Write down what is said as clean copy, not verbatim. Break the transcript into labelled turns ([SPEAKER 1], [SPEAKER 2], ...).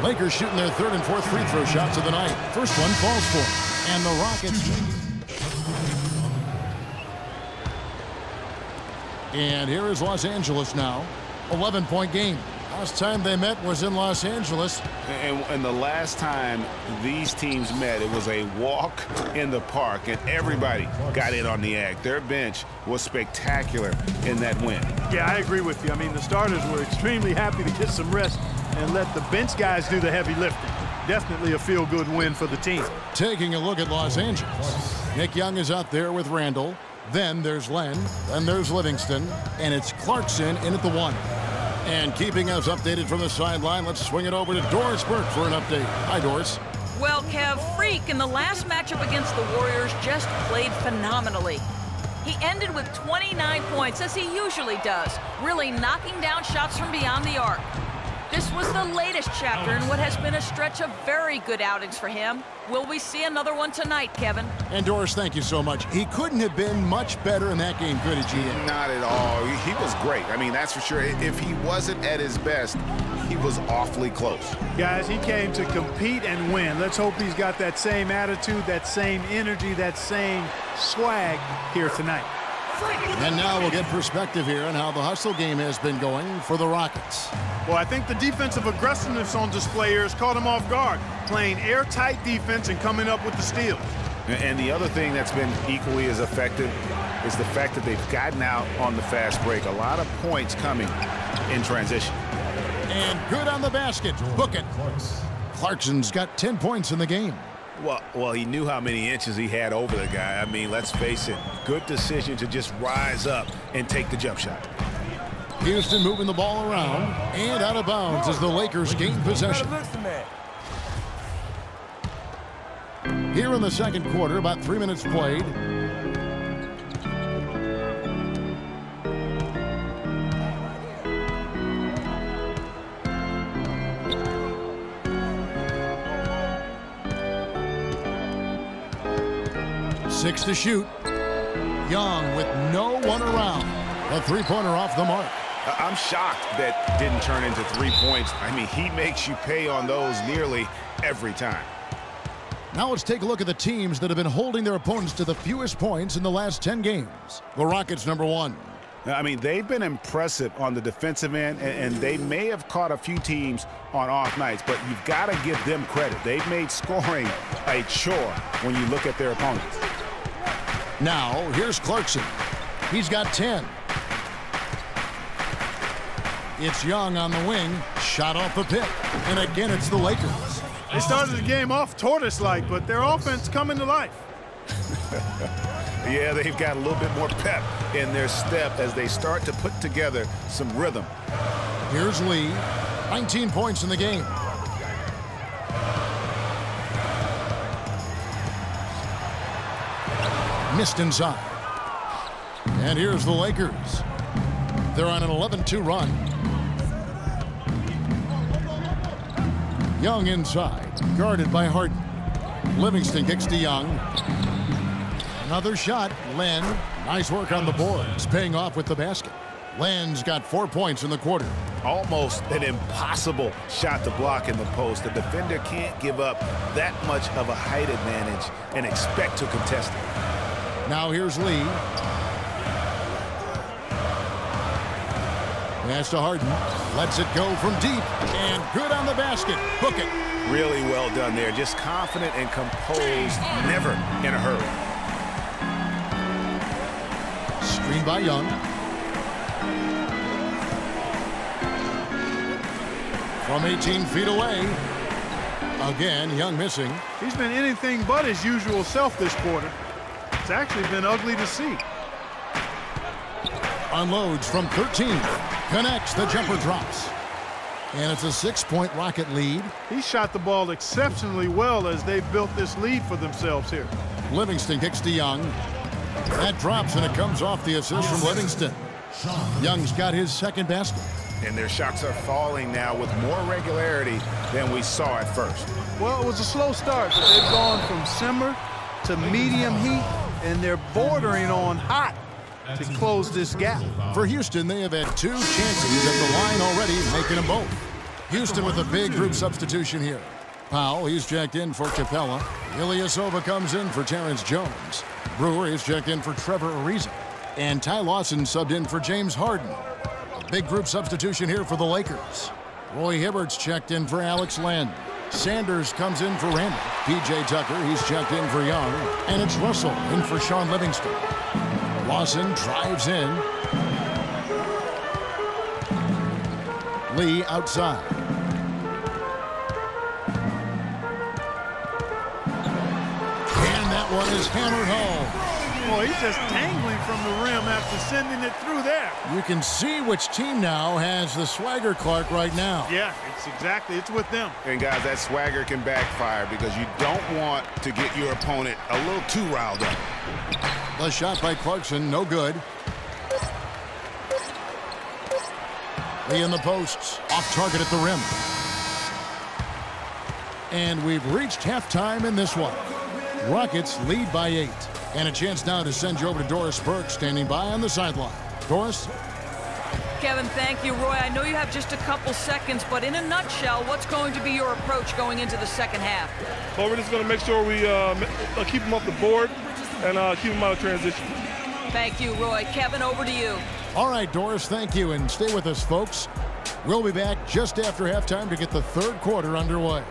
[SPEAKER 1] Lakers shooting their third and fourth free throw shots of the night. First one falls for them. And the Rockets. And here is Los Angeles now. 11-point game. Last time they met was in Los Angeles.
[SPEAKER 2] And the last time these teams met, it was a walk in the park, and everybody got in on the act. Their bench was spectacular in that win.
[SPEAKER 3] Yeah, I agree with you. I mean, the starters were extremely happy to get some rest and let the bench guys do the heavy lifting. Definitely a feel-good win for the team.
[SPEAKER 1] Taking a look at Los Angeles. Nick Young is out there with Randall. Then there's Len. Then there's Livingston. And it's Clarkson in at the 1. And keeping us updated from the sideline, let's swing it over to Doris Burke for an update. Hi, Doris.
[SPEAKER 4] Well, Kev, Freak in the last matchup against the Warriors just played phenomenally. He ended with 29 points, as he usually does, really knocking down shots from beyond the arc. This was the latest chapter in what has been a stretch of very good outings for him. Will we see another one tonight, Kevin?
[SPEAKER 1] And Doris, thank you so much. He couldn't have been much better in that game, could he, GM?
[SPEAKER 2] Not at all. He was great. I mean, that's for sure. If he wasn't at his best, he was awfully close.
[SPEAKER 3] Guys, he came to compete and win. Let's hope he's got that same attitude, that same energy, that same swag here tonight.
[SPEAKER 1] And now we'll get perspective here on how the hustle game has been going for the Rockets.
[SPEAKER 3] Well, I think the defensive aggressiveness on display here has caught him off guard, playing airtight defense and coming up with the steals.
[SPEAKER 2] And the other thing that's been equally as effective is the fact that they've gotten out on the fast break. A lot of points coming in transition.
[SPEAKER 1] And good on the basket. Book it. Clarkson's got 10 points in the game.
[SPEAKER 2] Well, he knew how many inches he had over the guy. I mean, let's face it, good decision to just rise up and take the jump shot.
[SPEAKER 1] Houston moving the ball around and out of bounds as the Lakers gain possession. Here in the second quarter, about 3 minutes played. Six to shoot. Young with no one around. A three-pointer off the mark.
[SPEAKER 2] I'm shocked that didn't turn into 3 points. I mean, he makes you pay on those nearly every time.
[SPEAKER 1] Now let's take a look at the teams that have been holding their opponents to the fewest points in the last 10 games. The Rockets, number 1.
[SPEAKER 2] I mean, they've been impressive on the defensive end, and they may have caught a few teams on off nights, but you've got to give them credit. They've made scoring a chore when you look at their opponents.
[SPEAKER 1] Now, here's Clarkson. He's got 10. It's Young on the wing. Shot off the pick. And again, it's the Lakers.
[SPEAKER 3] They started the game off tortoise-like, but their offense coming to life.
[SPEAKER 2] Yeah, they've got a little bit more pep in their step as they start to put together some rhythm.
[SPEAKER 1] Here's Lee. 19 points in the game. Missed inside. And here's the Lakers. They're on an 11-2 run. Young inside, guarded by Harden. Livingston kicks to Young. Another shot, Len. Nice work on the boards, paying off with the basket. Len's got 4 points in the quarter.
[SPEAKER 2] Almost an impossible shot to block in the post. The defender can't give up that much of a height advantage and expect to contest it.
[SPEAKER 1] Now here's Lee. Pass to Harden. Lets it go from deep. And good on the basket. Book it.
[SPEAKER 2] Really well done there. Just confident and composed. Never in a hurry.
[SPEAKER 1] Screen by Young. From 18 feet away. Again, Young missing.
[SPEAKER 3] He's been anything but his usual self this quarter. It's actually been ugly to see.
[SPEAKER 1] Unloads from 13. Connects, the jumper drops. And it's a 6-point Rocket lead.
[SPEAKER 3] He shot the ball exceptionally well as they've built this lead for themselves here.
[SPEAKER 1] Livingston kicks to Young. That drops and it comes off the assist from Livingston. Young's got his second basket.
[SPEAKER 2] And their shots are falling now with more regularity than we saw at first.
[SPEAKER 3] Well, it was a slow start, but they've gone from simmer to medium heat, and they're bordering on hot to close this gap.
[SPEAKER 1] For Houston, they have had 2 chances at the line already, making them both. Houston with a big group substitution here. Powell, he's checked in for Capella. Ilyasova comes in for Terrence Jones. Brewer is checked in for Trevor Ariza. And Ty Lawson subbed in for James Harden. A big group substitution here for the Lakers. Roy Hibbert's checked in for Alex Len. Sanders comes in for Randall. P.J. Tucker, he's checked in for Young. And it's Russell in for Sean Livingston. Lawson drives in. Lee outside. And that one is hammered home.
[SPEAKER 3] Boy, he's just tangling from the rim after sending it through there.
[SPEAKER 1] You can see which team now has the swagger, Clark, right now.
[SPEAKER 3] Yeah, it's with them.
[SPEAKER 2] And guys, that swagger can backfire because you don't want to get your opponent a little too riled up.
[SPEAKER 1] The shot by Clarkson, no good. Lee in the posts, off target at the rim. And we've reached halftime in this one. Rockets lead by 8. And a chance now to send you over to Doris Burke, standing by on the sideline. Doris?
[SPEAKER 4] Kevin, thank you. Roy, I know you have just a couple seconds, but in a nutshell, what's going to be your approach going into the second half?
[SPEAKER 5] Well, we're just going to make sure we keep them off the board and keep them out of transition.
[SPEAKER 4] Thank you, Roy. Kevin, over to you.
[SPEAKER 1] All right, Doris, thank you. And stay with us, folks. We'll be back just after halftime to get the third quarter underway.